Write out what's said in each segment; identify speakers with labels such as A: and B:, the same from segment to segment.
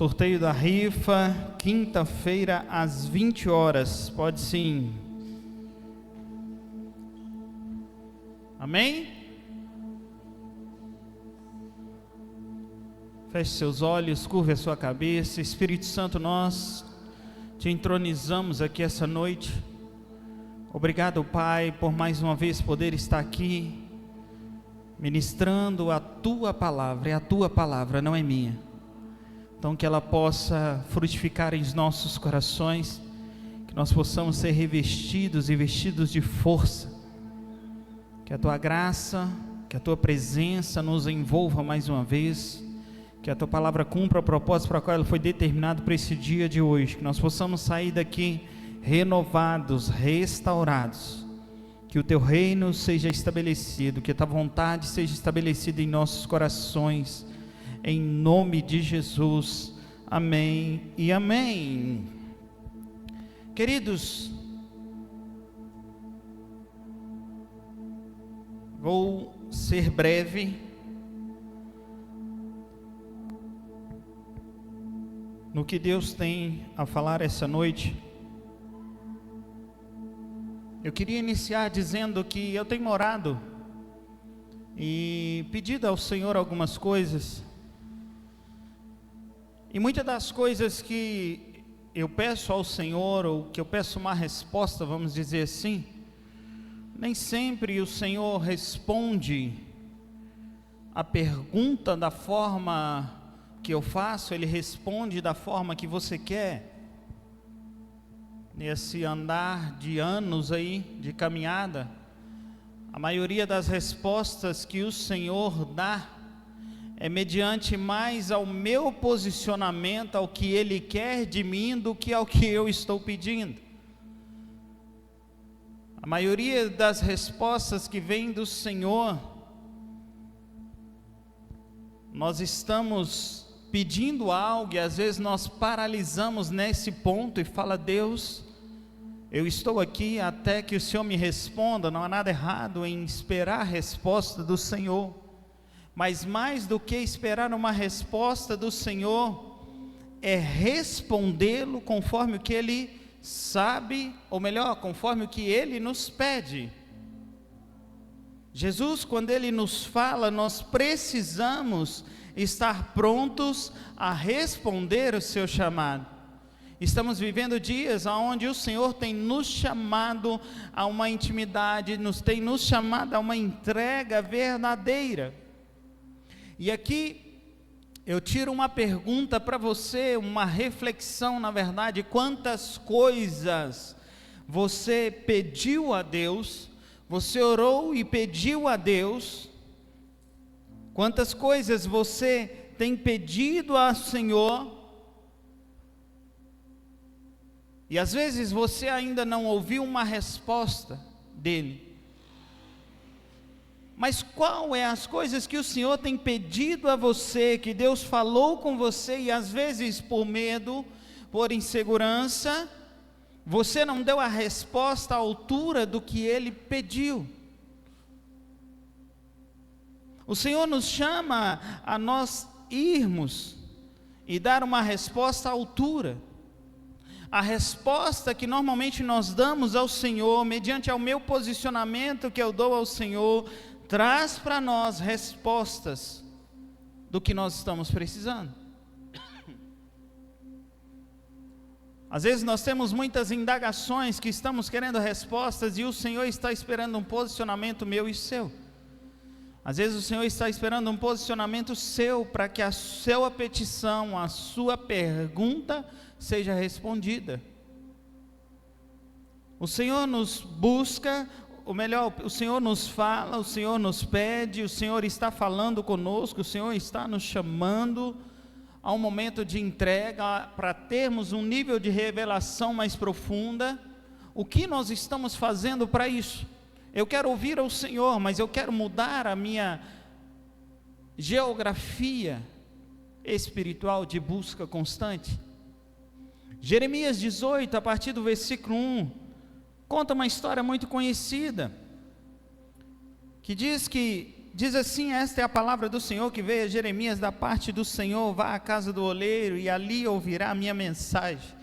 A: Sorteio da rifa, quinta-feira às 20 horas. Pode sim. Amém? Feche seus olhos, curve a sua cabeça. Espírito Santo, nós te entronizamos aqui essa noite. Obrigado, Pai, por mais uma vez poder estar aqui, ministrando a Tua palavra. É a Tua palavra, não é minha. Então que ela possa frutificar em nossos corações, que nós possamos ser revestidos e vestidos de força, que a Tua graça, que a Tua presença nos envolva mais uma vez, que a Tua palavra cumpra o propósito para o qual ela foi determinada para esse dia de hoje, que nós possamos sair daqui renovados, restaurados, que o Teu reino seja estabelecido, que a Tua vontade seja estabelecida em nossos corações, em nome de Jesus, amém e amém. Queridos, vou ser breve no que Deus tem a falar essa noite. Eu queria iniciar dizendo que eu tenho orado e pedido ao Senhor algumas coisas. E muitas das coisas que eu peço ao Senhor, ou que eu peço uma resposta, vamos dizer assim, nem sempre o Senhor responde a pergunta da forma que eu faço, Ele responde da forma que você quer. Nesse andar de anos aí, de caminhada, a maioria das respostas que o Senhor dá é mediante mais ao meu posicionamento, ao que Ele quer de mim, do que ao que eu estou pedindo. A maioria das respostas que vem do Senhor, nós estamos pedindo algo e às vezes nós paralisamos nesse ponto e fala: Deus, eu estou aqui até que o Senhor me responda. Não há nada errado em esperar a resposta do Senhor, mas mais do que esperar uma resposta do Senhor, é respondê-lo conforme o que Ele sabe, ou melhor, conforme o que Ele nos pede. Jesus, quando Ele nos fala, nós precisamos estar prontos a responder o seu chamado. Estamos vivendo dias onde o Senhor tem nos chamado a uma intimidade, tem nos chamado a uma entrega verdadeira. E aqui eu tiro uma pergunta para você, uma reflexão, na verdade: quantas coisas você pediu a Deus, você orou e pediu a Deus, quantas coisas você tem pedido ao Senhor, e às vezes você ainda não ouviu uma resposta dEle. Mas qual é as coisas que o Senhor tem pedido a você, que Deus falou com você, e às vezes por medo, por insegurança, você não deu a resposta à altura do que Ele pediu? O Senhor nos chama a nós irmos e dar uma resposta à altura. A resposta que normalmente nós damos ao Senhor, mediante ao meu posicionamento que eu dou ao Senhor, traz para nós respostas do que nós estamos precisando. Às vezes nós temos muitas indagações que estamos querendo respostas, e o Senhor está esperando um posicionamento meu e seu. Às vezes o Senhor está esperando um posicionamento seu, para que a sua petição, a sua pergunta seja respondida. O Senhor nos busca, ou melhor, o Senhor nos fala, o Senhor nos pede, o Senhor está falando conosco, o Senhor está nos chamando a um momento de entrega, para termos um nível de revelação mais profunda. O que nós estamos fazendo para isso? Eu quero ouvir ao Senhor, mas eu quero mudar a minha geografia espiritual de busca constante. Jeremias 18, a partir do versículo 1, conta uma história muito conhecida, que diz que diz assim: esta é a palavra do Senhor que veio a Jeremias da parte do Senhor: vá à casa do oleiro e ali ouvirá a minha mensagem.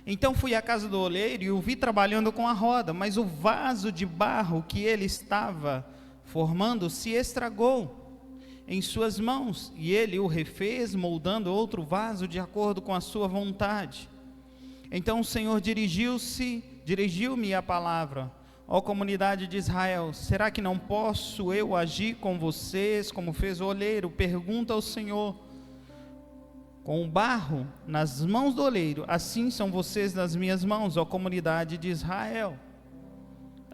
A: Então fui à casa do oleiro e o vi trabalhando com a roda, mas o vaso de barro que ele estava formando se estragou em suas mãos, e ele o refez, moldando outro vaso de acordo com a sua vontade. Então o Senhor dirigiu-me a palavra: ó comunidade de Israel, será que não posso eu agir com vocês como fez o oleiro? Pergunta ao Senhor. Com o barro nas mãos do oleiro, assim são vocês nas minhas mãos, ó comunidade de Israel.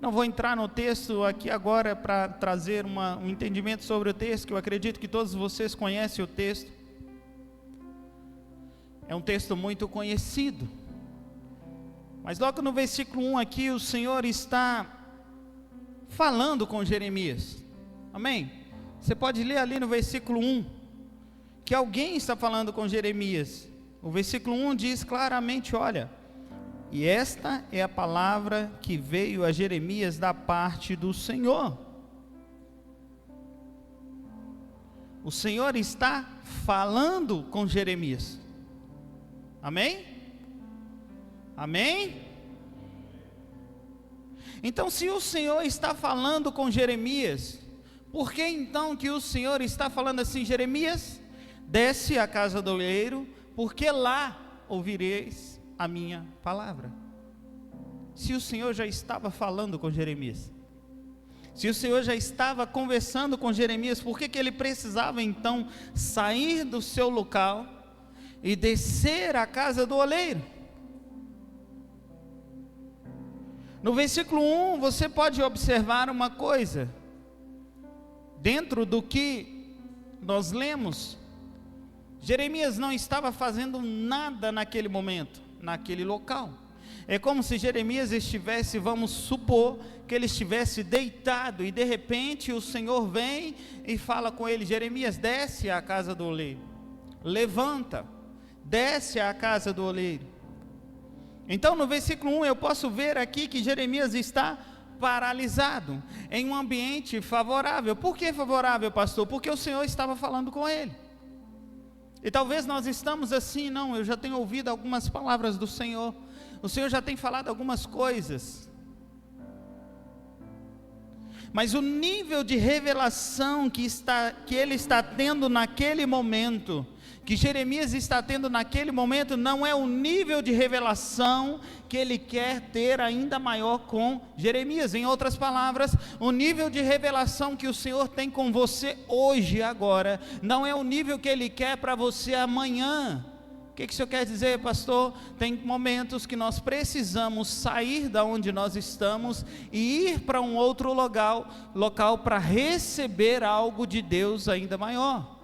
A: Não vou entrar no texto aqui agora para trazer um entendimento sobre o texto, que eu acredito que todos vocês conhecem o texto. É um texto muito conhecido. Mas logo no versículo 1 aqui, o Senhor está falando com Jeremias. Amém? Você pode ler ali no versículo 1, que alguém está falando com Jeremias. O versículo 1 diz claramente, olha: e esta é a palavra que veio a Jeremias da parte do Senhor. O Senhor está falando com Jeremias. Amém? Amém? Então, se o Senhor está falando com Jeremias, por que então que o Senhor está falando assim: Jeremias, desce à casa do oleiro, porque lá ouvireis a minha palavra? Se o Senhor já estava falando com Jeremias, se o Senhor já estava conversando com Jeremias, por que ele precisava então sair do seu local e descer à casa do oleiro? No versículo 1 você pode observar uma coisa, dentro do que nós lemos. Jeremias não estava fazendo nada naquele momento, naquele local. É como se Jeremias estivesse, vamos supor, que ele estivesse deitado, e de repente o Senhor vem e fala com ele: Jeremias, desce à casa do oleiro, levanta, desce à casa do oleiro. Então no versículo 1 eu posso ver aqui que Jeremias está paralisado, em um ambiente favorável. Por que favorável, pastor? Porque o Senhor estava falando com ele. E talvez nós estamos assim: não, eu já tenho ouvido algumas palavras do Senhor, o Senhor já tem falado algumas coisas, mas o nível de revelação que ele está tendo naquele momento, que Jeremias está tendo naquele momento, não é o nível de revelação que ele quer ter ainda maior com Jeremias. Em outras palavras, o nível de revelação que o Senhor tem com você hoje, agora, não é o nível que ele quer para você amanhã. O que o Senhor quer dizer, pastor? Tem momentos que nós precisamos sair da onde nós estamos e ir para um outro local para receber algo de Deus ainda maior,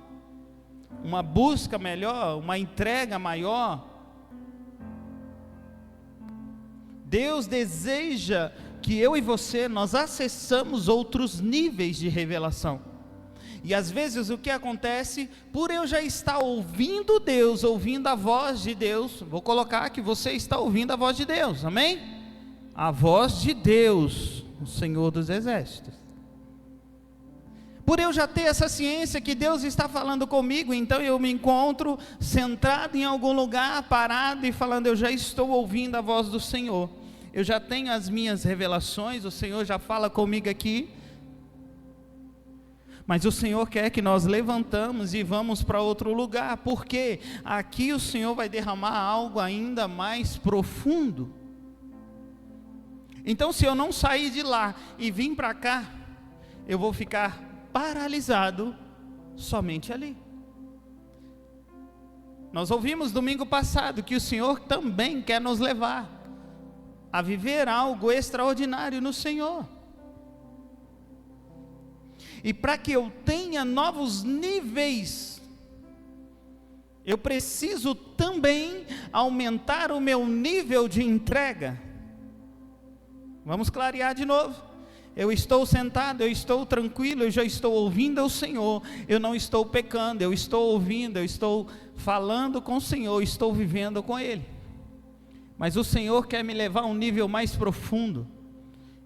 A: uma busca melhor, uma entrega maior. Deus deseja que eu e você, nós acessamos outros níveis de revelação. E às vezes o que acontece, por eu já estar ouvindo Deus, ouvindo a voz de Deus, vou colocar que você está ouvindo a voz de Deus, amém? A voz de Deus, o Senhor dos Exércitos. Por eu já ter essa ciência que Deus está falando comigo, então eu me encontro sentado em algum lugar, parado e falando: eu já estou ouvindo a voz do Senhor, eu já tenho as minhas revelações, o Senhor já fala comigo aqui. Mas o Senhor quer que nós levantamos e vamos para outro lugar, porque aqui o Senhor vai derramar algo ainda mais profundo. Então, se eu não sair de lá e vir para cá, eu vou ficar paralisado somente ali. Nós ouvimos domingo passado que o Senhor também quer nos levar a viver algo extraordinário no Senhor. E para que eu tenha novos níveis, eu preciso também aumentar o meu nível de entrega. Vamos clarear de novo. Eu estou sentado, eu estou tranquilo, eu já estou ouvindo o Senhor, eu não estou pecando, eu estou ouvindo, eu estou falando com o Senhor, estou vivendo com Ele. Mas o Senhor quer me levar a um nível mais profundo,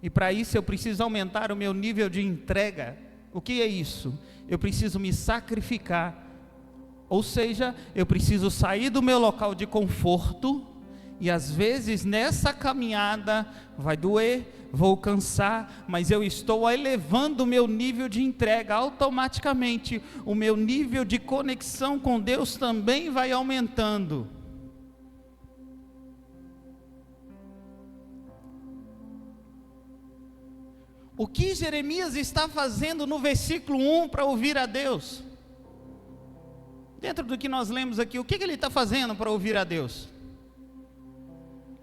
A: e para isso eu preciso aumentar o meu nível de entrega. O que é isso? Eu preciso me sacrificar, ou seja, eu preciso sair do meu local de conforto, e às vezes nessa caminhada vai doer, vou cansar, mas eu estou elevando o meu nível de entrega, automaticamente o meu nível de conexão com Deus também vai aumentando. O que Jeremias está fazendo no versículo 1 para ouvir a Deus? Dentro do que nós lemos aqui, o que ele está fazendo para ouvir a Deus?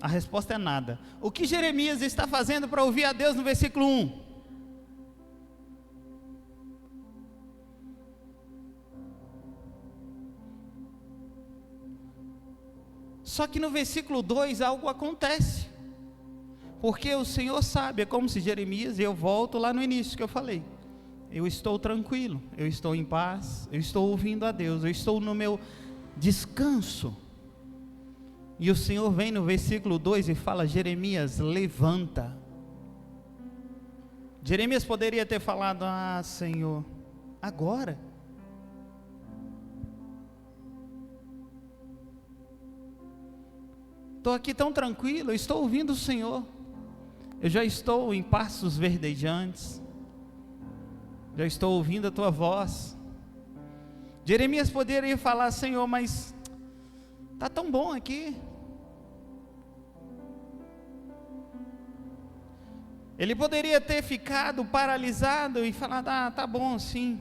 A: A resposta é nada. O que Jeremias está fazendo para ouvir a Deus no versículo 1? Só que no versículo 2 algo acontece. Porque o Senhor sabe, é como se Jeremias, e eu volto lá no início que eu falei, eu estou tranquilo, eu estou em paz, eu estou ouvindo a Deus, eu estou no meu descanso. E o Senhor vem no versículo 2 e fala: Jeremias, levanta. Jeremias poderia ter falado: ah, Senhor, agora? Estou aqui tão tranquilo, estou ouvindo o Senhor, eu já estou em pastos verdejantes, já estou ouvindo a tua voz. Jeremias poderia falar: Senhor, mas está tão bom aqui. Ele poderia ter ficado paralisado e falado: ah, tá bom sim,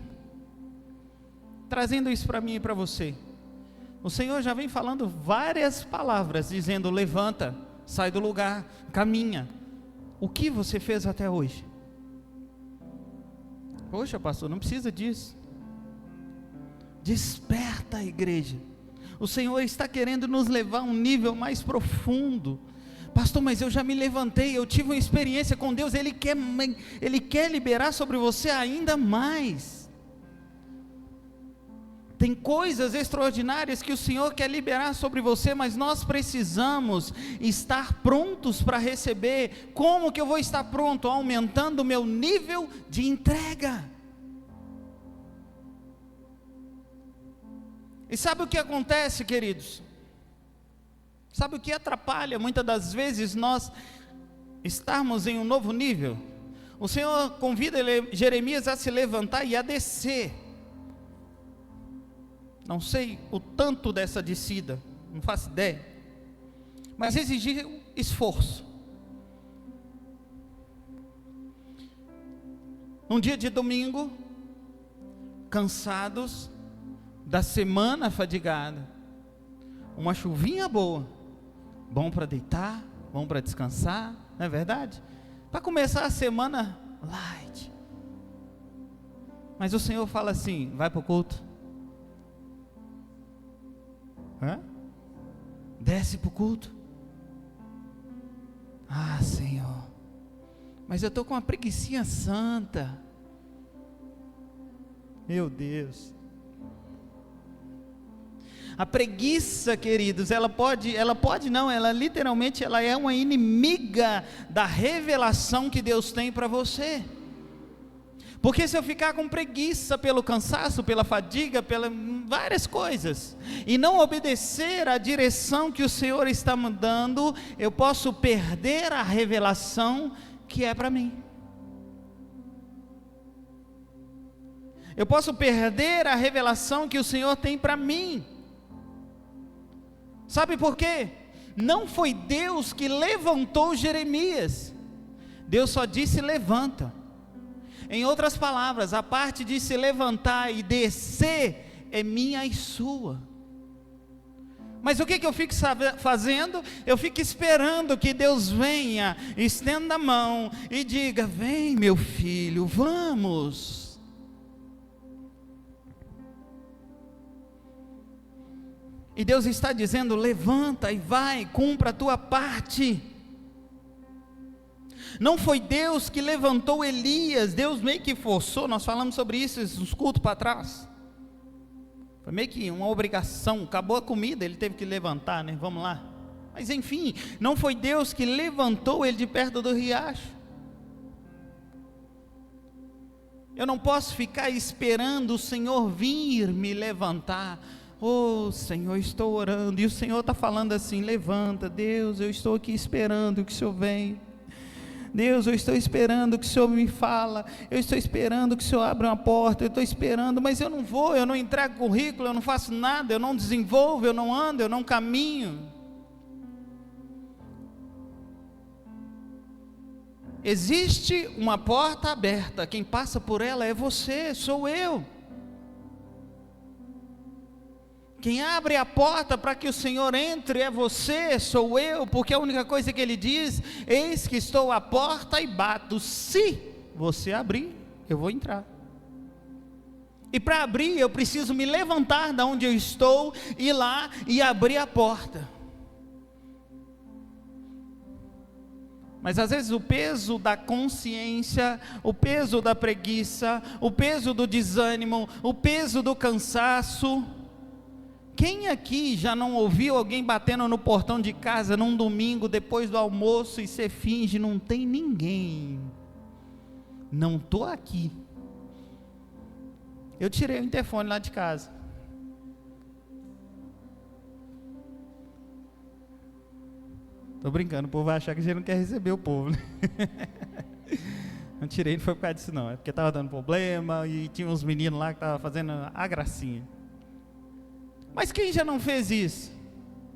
A: trazendo isso para mim e para você. O Senhor já vem falando várias palavras, dizendo: levanta, sai do lugar, caminha. O que você fez até hoje? Poxa, pastor, não precisa disso. Desperta a igreja. O Senhor está querendo nos levar a um nível mais profundo. Pastor, mas eu já me levantei, eu tive uma experiência com Deus. Ele quer liberar sobre você ainda mais. Tem coisas extraordinárias que o Senhor quer liberar sobre você, mas nós precisamos estar prontos para receber. Como que eu vou estar pronto? Aumentando o meu nível de entrega. E sabe o que acontece, queridos? Sabe o que atrapalha muitas das vezes nós estarmos em um novo nível? O Senhor convida Jeremias a se levantar e a descer. Não sei o tanto dessa descida, não faço ideia, mas exigiu esforço. Um dia de domingo, cansados da semana fadigada, uma chuvinha boa, bom para deitar, bom para descansar, não é verdade? Para começar a semana light. Mas o Senhor fala assim: vai para o culto. Desce para o culto. Ah, Senhor, mas eu estou com uma preguicinha santa. Meu Deus. A preguiça, queridos, ela literalmente é uma inimiga da revelação que Deus tem para você. Porque se eu ficar com preguiça pelo cansaço, pela fadiga, pelas várias coisas, e não obedecer à direção que o Senhor está me dando, eu posso perder a revelação que é para mim. Eu posso perder a revelação que o Senhor tem para mim. Sabe por quê? Não foi Deus que levantou Jeremias. Deus só disse: levanta. Em outras palavras, a parte de se levantar e descer é minha e sua. Mas o que eu fico fazendo? Eu fico esperando que Deus venha, estenda a mão e diga: vem, meu filho, vamos. E Deus está dizendo: levanta e vai, cumpra a tua parte. Não foi Deus que levantou Elias, Deus meio que forçou. Nós falamos sobre isso uns cultos para trás. Foi meio que uma obrigação, acabou a comida, ele teve que levantar, né? Vamos lá. Mas enfim, não foi Deus que levantou ele de perto do riacho. Eu não posso ficar esperando o Senhor vir me levantar. Oh Senhor, estou orando, e o Senhor está falando assim: levanta, Deus, eu estou aqui esperando que o Senhor venha. Deus, eu estou esperando que o Senhor me fala, eu estou esperando que o Senhor abra uma porta, eu estou esperando, mas eu não vou, eu não entrego currículo, eu não faço nada, eu não desenvolvo, eu não ando, eu não caminho. Existe uma porta aberta, quem passa por ela é você, sou eu. Quem abre a porta para que o Senhor entre é você, sou eu, porque a única coisa que Ele diz: eis que estou à porta e bato, se você abrir, eu vou entrar. E para abrir eu preciso me levantar da onde eu estou, ir lá e abrir a porta. Mas às vezes o peso da consciência, o peso da preguiça, o peso do desânimo, o peso do cansaço. Quem aqui já não ouviu alguém batendo no portão de casa num domingo depois do almoço e você finge: não tem ninguém, não estou aqui? Eu tirei o interfone lá de casa. Estou brincando, o povo vai achar que a gente não quer receber o povo, né? Não tirei, não foi por causa disso não, é porque estava dando problema e tinha uns meninos lá que estavam fazendo a gracinha. Mas quem já não fez isso?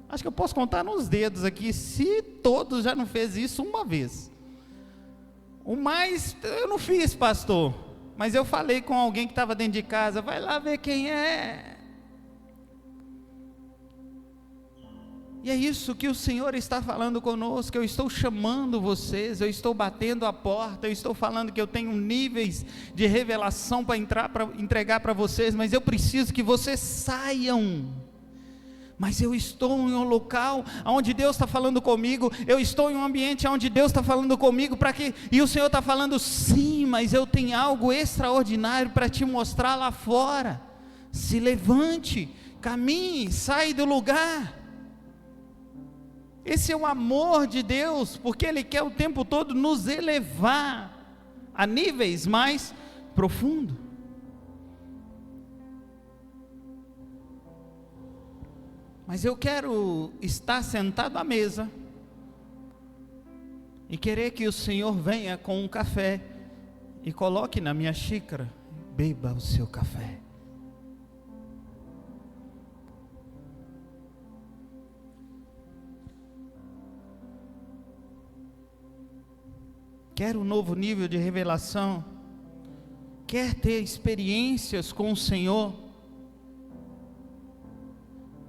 A: Acho que eu posso contar nos dedos aqui, se todos já não fez isso uma vez. O mais, eu não fiz, pastor, mas eu falei com alguém que estava dentro de casa: vai lá ver quem é. E é isso que o Senhor está falando conosco. Eu estou chamando vocês, eu estou batendo a porta, eu estou falando que eu tenho níveis de revelação para entregar para vocês, mas eu preciso que vocês saiam. Mas eu estou em um local onde Deus está falando comigo, eu estou em um ambiente onde Deus está falando comigo, para que, e o Senhor está falando: sim, mas eu tenho algo extraordinário para te mostrar lá fora. Se levante, caminhe, sai do lugar. Esse é o amor de Deus, porque Ele quer o tempo todo nos elevar a níveis mais profundos. Mas eu quero estar sentado à mesa e querer que o Senhor venha com um café e coloque na minha xícara: beba o seu café. Quer um novo nível de revelação? Quer ter experiências com o Senhor?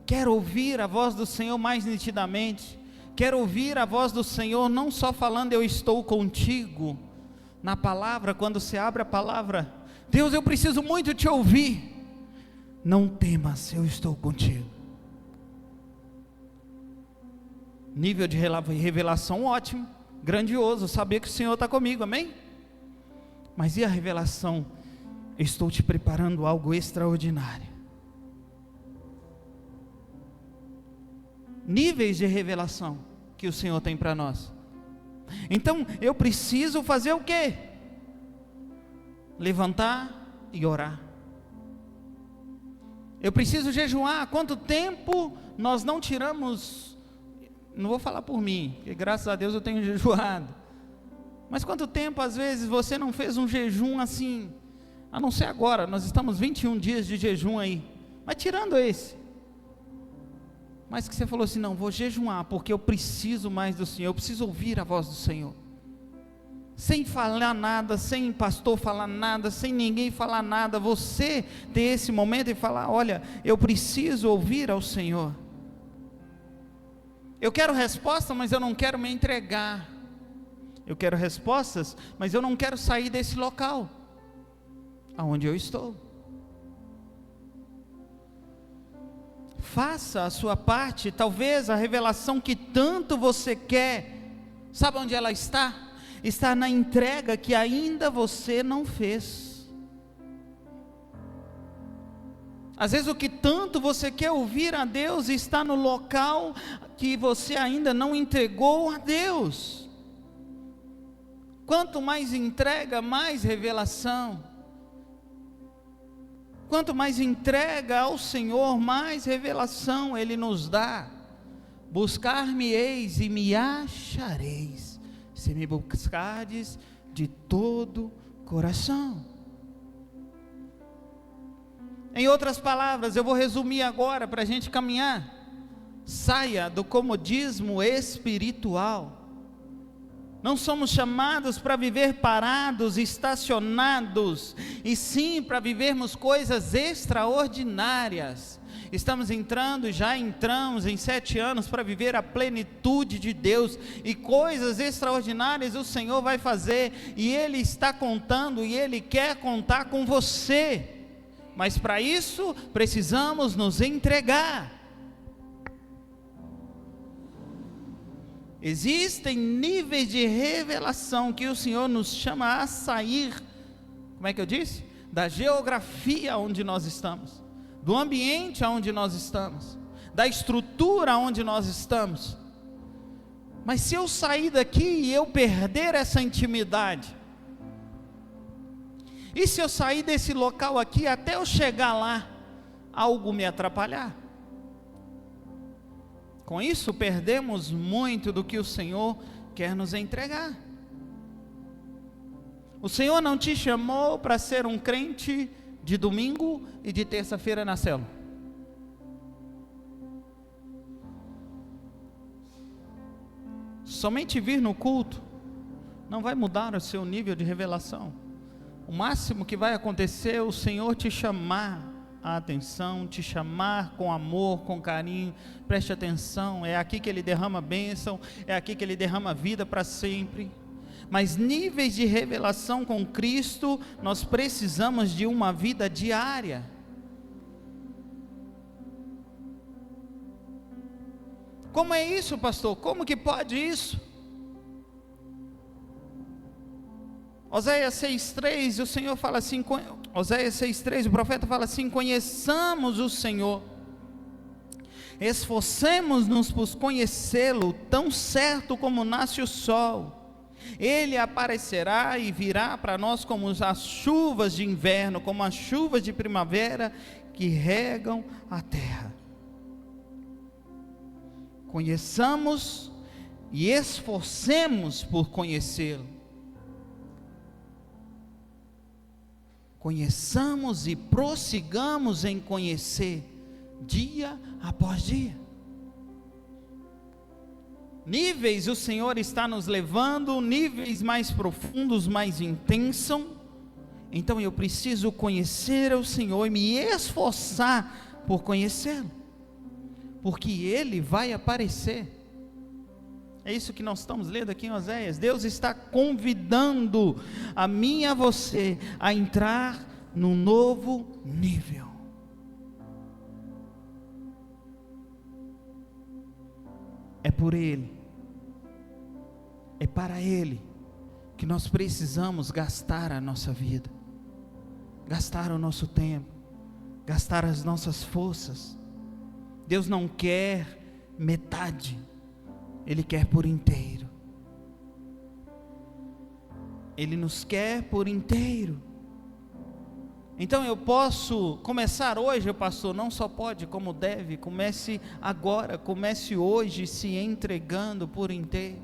A: Quer ouvir a voz do Senhor mais nitidamente? Quer ouvir a voz do Senhor não só falando: eu estou contigo, na palavra, quando você abre a palavra: Deus, eu preciso muito te ouvir. Não temas, eu estou contigo. Nível de revelação ótimo, grandioso, saber que o Senhor está comigo, amém? Mas e a revelação? Estou te preparando algo extraordinário. Níveis de revelação que o Senhor tem para nós. Então eu preciso fazer o quê? Levantar e orar. Eu preciso jejuar. Quanto tempo nós não tiramos? Não vou falar por mim, porque graças a Deus eu tenho jejuado. Mas quanto tempo às vezes você não fez um jejum assim? A não ser agora, nós estamos 21 dias de jejum aí. Mas tirando esse, mas que você falou assim: não, vou jejuar, porque eu preciso mais do Senhor, eu preciso ouvir a voz do Senhor. Sem falar nada, sem pastor falar nada, sem ninguém falar nada, você ter esse momento e falar: olha, eu preciso ouvir ao Senhor. Eu quero resposta, mas eu não quero me entregar. Eu quero respostas, mas eu não quero sair desse local aonde eu estou. Faça a sua parte. Talvez a revelação que tanto você quer, sabe onde ela está? Está na entrega que ainda você não fez. Às vezes o que tanto você quer ouvir a Deus está no local que você ainda não entregou a Deus. Quanto mais entrega, mais revelação. Quanto mais entrega ao Senhor, mais revelação Ele nos dá. Buscar-me-eis e me achareis, se me buscardes de todo coração. Em outras palavras, eu vou resumir agora para a gente caminhar. Saia do comodismo espiritual. Não somos chamados para viver parados, estacionados, e sim para vivermos coisas extraordinárias. Estamos entrando, já entramos em 7 anos para viver a plenitude de Deus, e coisas extraordinárias o Senhor vai fazer, e Ele está contando, e Ele quer contar com você, mas para isso precisamos nos entregar. Existem níveis de revelação que o Senhor nos chama a sair, como é que eu disse? Da geografia onde nós estamos, do ambiente onde nós estamos, da estrutura onde nós estamos. Mas se eu sair daqui e eu perder essa intimidade, e se eu sair desse local aqui até eu chegar lá, algo me atrapalhar? Com isso perdemos muito do que o Senhor quer nos entregar. O Senhor não te chamou para ser um crente de domingo e de terça-feira na célula. Somente vir no culto não vai mudar o seu nível de revelação. O máximo que vai acontecer é o Senhor te chamar a atenção, te chamar com amor, com carinho. Preste atenção, é aqui que Ele derrama bênção, é aqui que Ele derrama vida para sempre. Mas níveis de revelação com Cristo, nós precisamos de uma vida diária. Como é isso, pastor? Como que pode isso? Oséias 6,3, o Senhor fala assim, Oséias 6,3, o profeta fala assim: conheçamos o Senhor, esforcemos-nos por conhecê-lo, tão certo como nasce o sol. Ele aparecerá e virá para nós como as chuvas de inverno, como as chuvas de primavera que regam a terra. Conheçamos e esforcemos por conhecê-lo. Conheçamos e prossigamos em conhecer, dia após dia. Níveis o Senhor está nos levando, níveis mais profundos, mais intensos. Então eu preciso conhecer o Senhor e me esforçar por conhecê-lo, porque Ele vai aparecer. É isso que nós estamos lendo aqui em Oséias. Deus está convidando a mim e a você a entrar num novo nível. É por Ele, é para Ele que nós precisamos gastar a nossa vida, gastar o nosso tempo, gastar as nossas forças. Deus não quer metade, Ele quer por inteiro. Ele nos quer por inteiro. Então eu posso começar hoje, pastor? Não só pode, como deve. Comece agora, comece hoje se entregando por inteiro.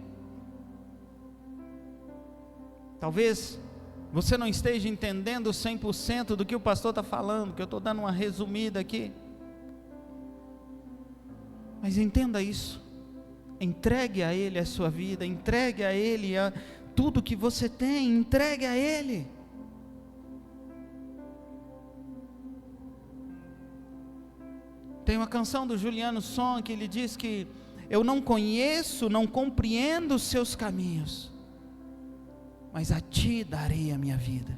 A: Talvez você não esteja entendendo 100% do que o pastor está falando, que eu estou dando uma resumida aqui. Mas entenda isso. Entregue a Ele a sua vida, entregue a Ele tudo que você tem, entregue a Ele. Tem uma canção do Juliano Som que ele diz que eu não conheço, não compreendo os seus caminhos, mas a Ti darei a minha vida.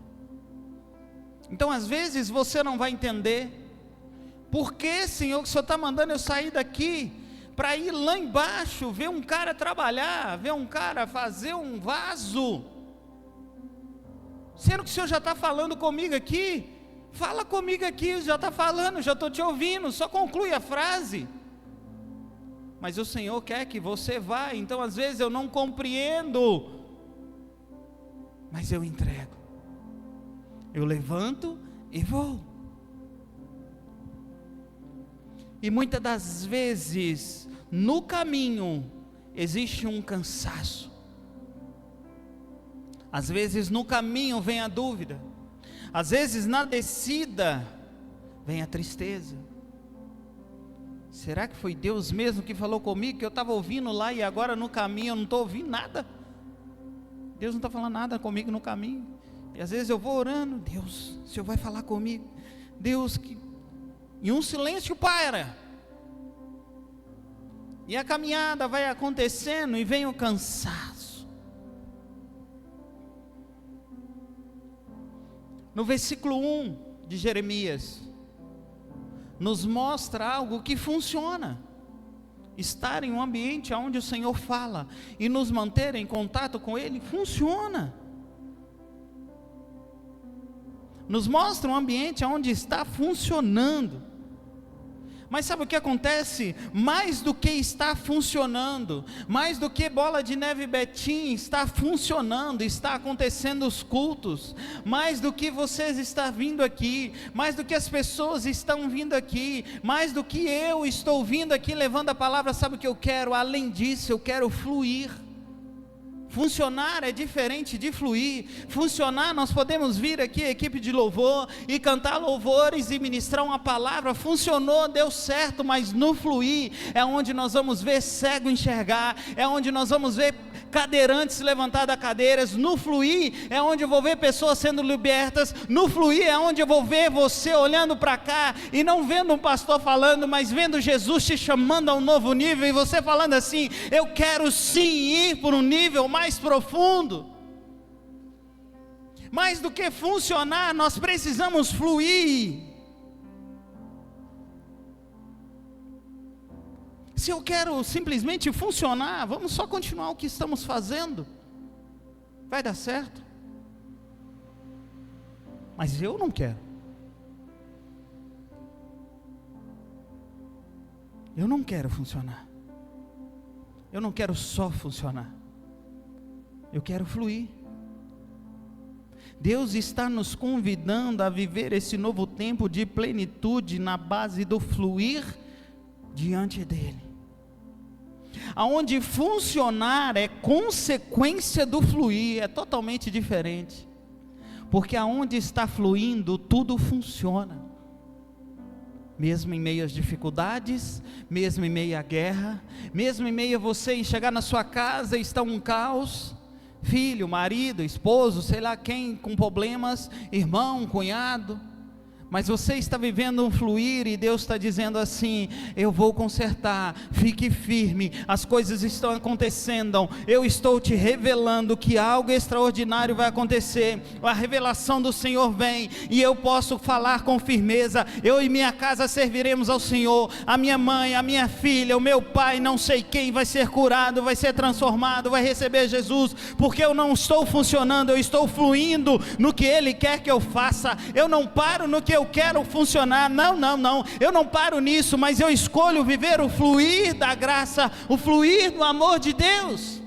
A: Então às vezes você não vai entender, por que, Senhor, que o Senhor está mandando eu sair daqui, para ir lá embaixo, ver um cara trabalhar, ver um cara fazer um vaso, sendo que o Senhor já está falando comigo aqui. Fala comigo aqui, já está falando, já estou te ouvindo, só conclui a frase. Mas o Senhor quer que você vá, então às vezes eu não compreendo, mas eu entrego, eu levanto e vou. E muitas das vezes, no caminho, existe um cansaço. Às vezes no caminho vem a dúvida. Às vezes na descida vem a tristeza. Será que foi Deus mesmo que falou comigo, que eu estava ouvindo lá e agora no caminho eu não estou ouvindo nada? Deus não está falando nada comigo no caminho. E às vezes eu vou orando, Deus, o Senhor vai falar comigo. Deus, e um silêncio paira. E a caminhada vai acontecendo e vem o cansaço. No versículo 1 de Jeremias, nos mostra algo que funciona. Estar em um ambiente onde o Senhor fala e nos manter em contato com Ele, funciona. Nos mostra um ambiente onde está funcionando. Mas sabe o que acontece? Mais do que está funcionando, mais do que Bola de Neve Betim está funcionando, está acontecendo os cultos, mais do que vocês estão vindo aqui, mais do que as pessoas estão vindo aqui, mais do que eu estou vindo aqui levando a palavra, sabe o que eu quero? Além disso, eu quero fluir. Funcionar é diferente de fluir. Funcionar, nós podemos vir aqui, equipe de louvor, e cantar louvores e ministrar uma palavra. Funcionou, deu certo, mas no fluir é onde nós vamos ver cego enxergar, é onde nós vamos ver cadeirantes levantar das cadeiras. No fluir é onde eu vou ver pessoas sendo libertas. No fluir é onde eu vou ver você olhando para cá e não vendo um pastor falando, mas vendo Jesus te chamando a um novo nível, e você falando assim: eu quero sim ir por um nível mais profundo. Mais do que funcionar, nós precisamos fluir. Se eu quero simplesmente funcionar, vamos só continuar o que estamos fazendo, vai dar certo. Mas eu não quero. Eu não quero funcionar. Eu não quero só funcionar. Eu quero fluir. Deus está nos convidando a viver esse novo tempo de plenitude na base do fluir diante dele. Aonde funcionar é consequência do fluir, é totalmente diferente. Porque aonde está fluindo, tudo funciona. Mesmo em meio às dificuldades, mesmo em meio à guerra, mesmo em meio a você chegar na sua casa e está um caos, filho, marido, esposo, sei lá quem com problemas, irmão, cunhado, mas você está vivendo um fluir e Deus está dizendo assim: eu vou consertar, fique firme, as coisas estão acontecendo, eu estou te revelando que algo extraordinário vai acontecer, a revelação do Senhor vem, e eu posso falar com firmeza: eu e minha casa serviremos ao Senhor, a minha mãe, a minha filha, o meu pai, não sei quem, vai ser curado, vai ser transformado, vai receber Jesus, porque eu não estou funcionando, eu estou fluindo no que Ele quer que eu faça, eu não paro no que eu quero funcionar, não, eu não paro nisso, mas eu escolho viver o fluir da graça, o fluir do amor de Deus.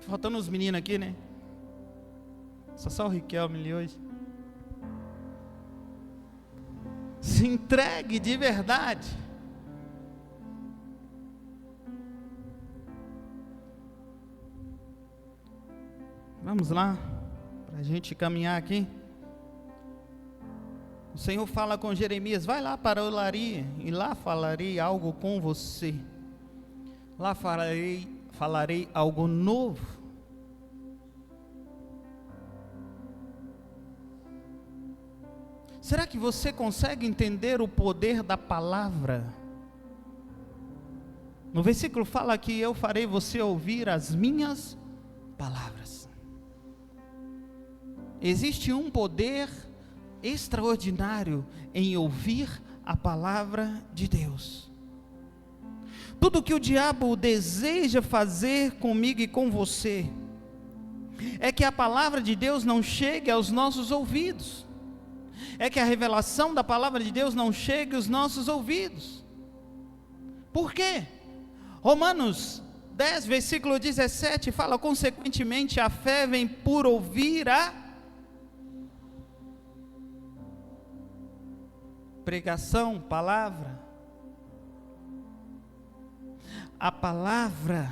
A: Faltando uns meninos aqui, né? Só o Riquelme ali hoje. Se entregue de verdade. Vamos lá, para a gente caminhar aqui. O Senhor fala com Jeremias: vai lá para a olaria, e lá falarei algo com você. Lá falarei algo novo. Será que você consegue entender o poder da palavra? No versículo fala que eu farei você ouvir as minhas palavras. Existe um poder extraordinário em ouvir a palavra de Deus. Tudo que o diabo deseja fazer comigo e com você é que a palavra de Deus não chegue aos nossos ouvidos, é que a revelação da palavra de Deus não chegue aos nossos ouvidos. Por quê? Romanos 10, versículo 17, fala: consequentemente a fé vem por ouvir a pregação, palavra. A palavra,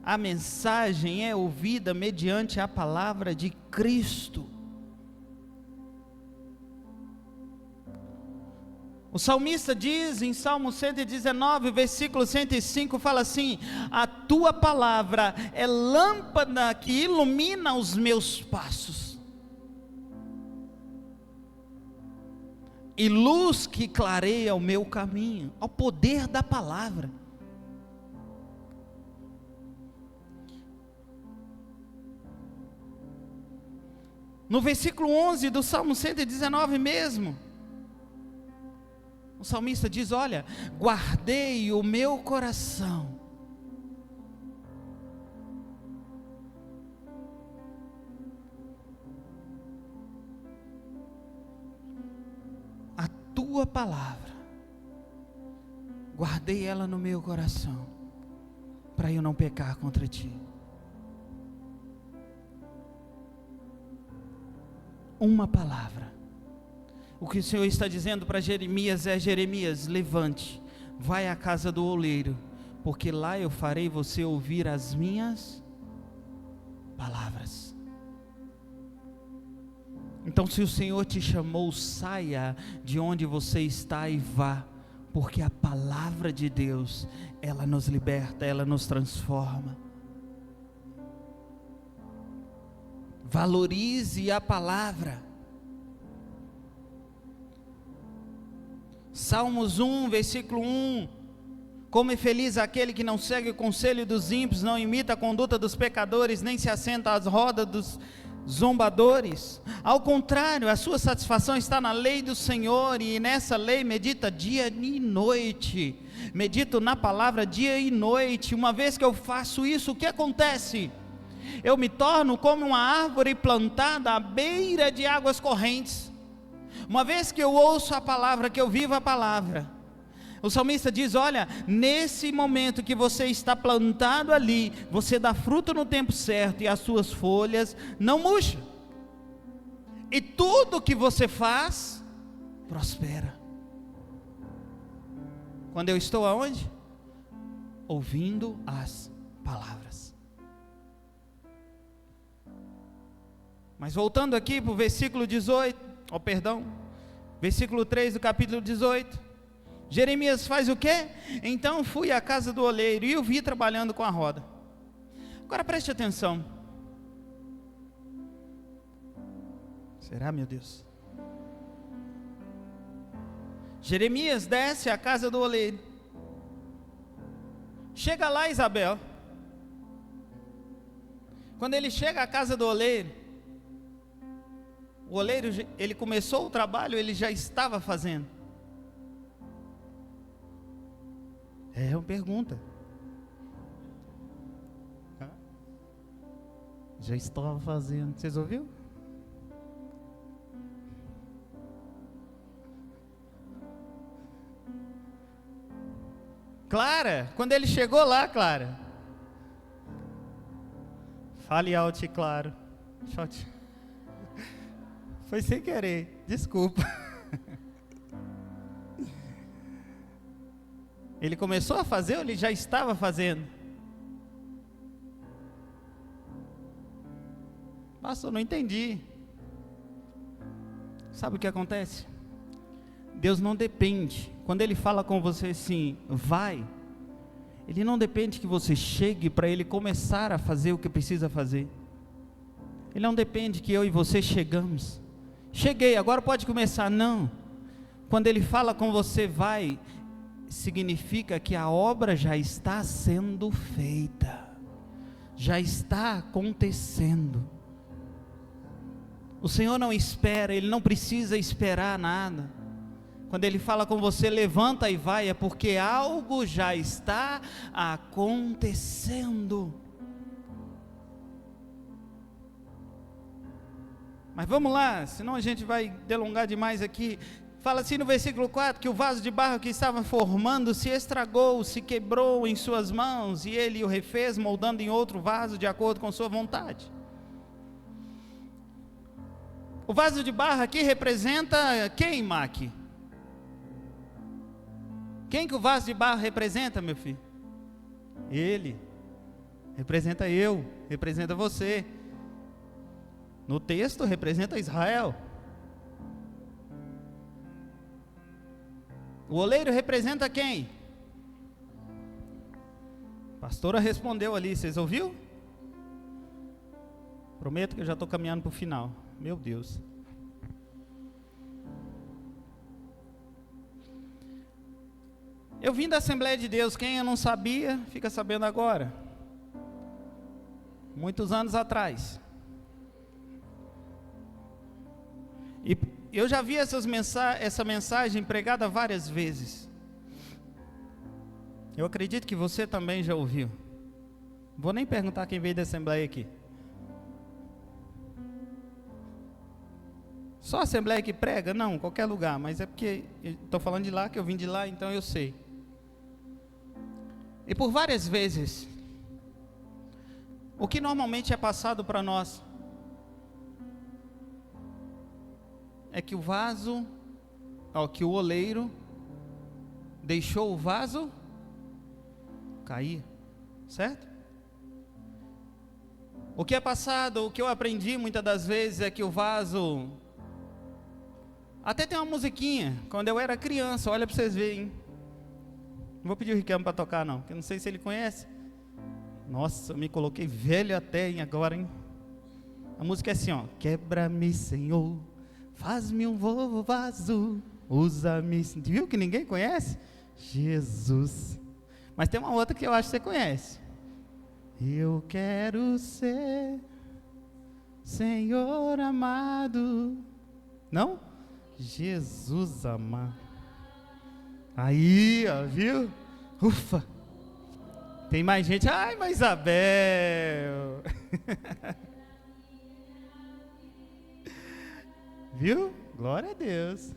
A: a mensagem é ouvida mediante a palavra de Cristo. O salmista diz em Salmo 119, versículo 105, fala assim: a tua palavra é lâmpada que ilumina os meus passos, e luz que clareia o meu caminho. Ao poder da palavra. No versículo 11 do Salmo 119 mesmo, o salmista diz: olha, guardei o meu coração, a tua palavra, guardei ela no meu coração, para eu não pecar contra ti. Uma palavra. O que o Senhor está dizendo para Jeremias é: Jeremias, levante, vai à casa do oleiro, porque lá eu farei você ouvir as minhas palavras. Então, se o Senhor te chamou, saia de onde você está e vá, porque a palavra de Deus, ela nos liberta, ela nos transforma. Valorize a palavra. Salmos 1, versículo 1: como é feliz aquele que não segue o conselho dos ímpios, não imita a conduta dos pecadores, nem se assenta às rodas dos zombadores. Ao contrário, a sua satisfação está na lei do Senhor, e nessa lei medita dia e noite. Medito na palavra dia e noite. Uma vez que eu faço isso, o que acontece? Eu me torno como uma árvore plantada à beira de águas correntes. Uma vez que eu ouço a palavra, que eu vivo a palavra, o salmista diz: olha, nesse momento que você está plantado ali, você dá fruto no tempo certo, e as suas folhas não murcham, e tudo que você faz, prospera. Quando eu estou aonde? Ouvindo as palavras. Mas voltando aqui para o versículo 18, versículo 3 do capítulo 18, Jeremias faz o quê? Então fui à casa do oleiro e o vi trabalhando com a roda. Agora preste atenção. Será, meu Deus? Jeremias desce à casa do oleiro. Chega lá, Isabel. Quando ele chega à casa do oleiro, o oleiro, ele começou o trabalho, ele já estava fazendo. É uma pergunta. Já estava fazendo. Vocês ouviram? Clara, quando ele chegou lá, Clara, fale alto e claro. Foi sem querer, desculpa. Ele começou a fazer ou ele já estava fazendo? Pastor, não entendi. Sabe o que acontece? Deus não depende, quando Ele fala com você assim, vai, Ele não depende que você chegue para Ele começar a fazer o que precisa fazer. Ele não depende que eu e você chegamos. Cheguei, agora pode começar. Não. Quando Ele fala com você, vai, significa que a obra já está sendo feita, já está acontecendo. O Senhor não espera, Ele não precisa esperar nada. Quando Ele fala com você, levanta e vai, é porque algo já está acontecendo. Mas vamos lá, senão a gente vai delongar demais aqui. Fala assim no versículo 4, que o vaso de barro que estava formando se estragou, se quebrou em suas mãos, e ele o refez, moldando em outro vaso de acordo com sua vontade. O vaso de barro aqui representa quem, Mac? Quem que o vaso de barro representa, meu filho? Ele. Representa eu, representa você. No texto representa Israel. O oleiro representa quem? A pastora respondeu ali, vocês ouviram? Prometo que eu já estou caminhando para o final. Meu Deus. Eu vim da Assembleia de Deus, quem eu não sabia, fica sabendo agora. Muitos anos atrás. E eu já vi essa mensagem pregada várias vezes. Eu acredito que você também já ouviu. Vou nem perguntar quem veio da Assembleia aqui. Só a Assembleia que prega? Não, qualquer lugar. Mas é porque estou falando de lá, que eu vim de lá, então eu sei. E por várias vezes, o que normalmente é passado para nós é que que o oleiro deixou o vaso cair, certo? O que é passado, o que eu aprendi muitas das vezes é que o vaso, até tem uma musiquinha, quando eu era criança, olha para vocês verem, hein? Não vou pedir o Ricardo para tocar não, porque eu não sei se ele conhece. Nossa, eu me coloquei velho até agora, hein? A música é assim, ó: quebra-me, Senhor, faz-me um novo vaso, usa-me. Viu que ninguém conhece? Jesus. Mas tem uma outra que eu acho que você conhece. Eu quero ser Senhor amado. Não? Jesus amado. Aí, ó, viu? Ufa. Tem mais gente. Ai, mas Isabel. Viu? Glória a Deus.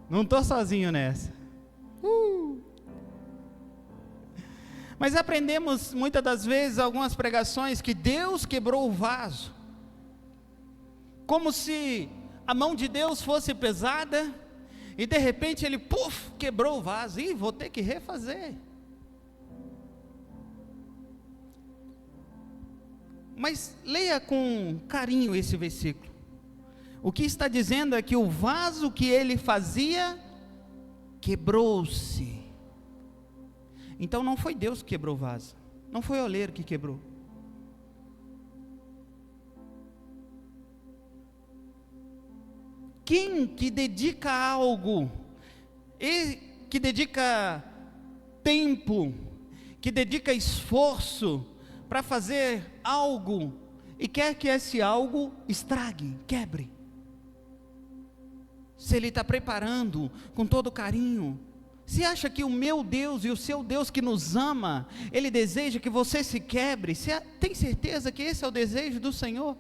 A: Não estou sozinho nessa. Mas aprendemos muitas das vezes, algumas pregações, que Deus quebrou o vaso. Como se a mão de Deus fosse pesada e de repente ele, quebrou o vaso. Ih, vou ter que refazer. Mas leia com carinho esse versículo. O que está dizendo é que o vaso que ele fazia quebrou-se. Então não foi Deus que quebrou o vaso, não foi o oleiro que quebrou. Quem que dedica algo, que dedica tempo, que dedica esforço para fazer algo e quer que esse algo estrague, quebre? Se ele está preparando com todo carinho, se acha que o meu Deus e o seu Deus que nos ama, Ele deseja que você se quebre, você tem certeza que esse é o desejo do Senhor?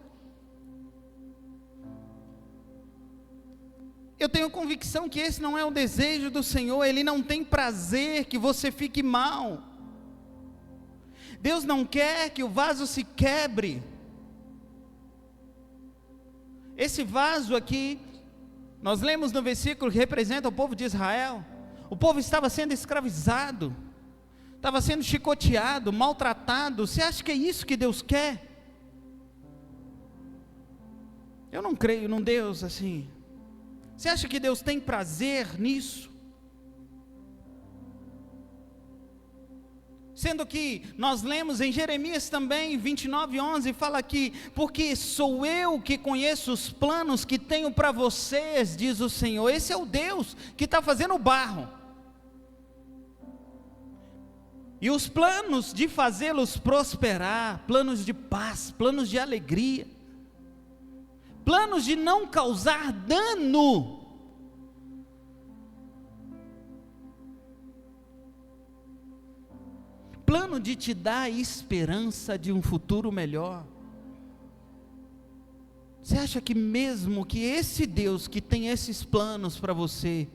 A: Eu tenho convicção que esse não é o desejo do Senhor. Ele não tem prazer que você fique mal. Deus não quer que o vaso se quebre. Esse vaso aqui, nós lemos no versículo que representa o povo de Israel. O povo estava sendo escravizado, estava sendo chicoteado, maltratado. Você acha que é isso que Deus quer? Eu não creio num Deus assim. Você acha que Deus tem prazer nisso? Sendo que nós lemos em Jeremias também, 29:11, fala aqui: porque sou eu que conheço os planos que tenho para vocês, diz o Senhor. Esse é o Deus que está fazendo o barro. E os planos de fazê-los prosperar, planos de paz, planos de alegria, planos de não causar dano. Plano de te dar esperança de um futuro melhor. Você acha que mesmo que esse Deus que tem esses planos para você,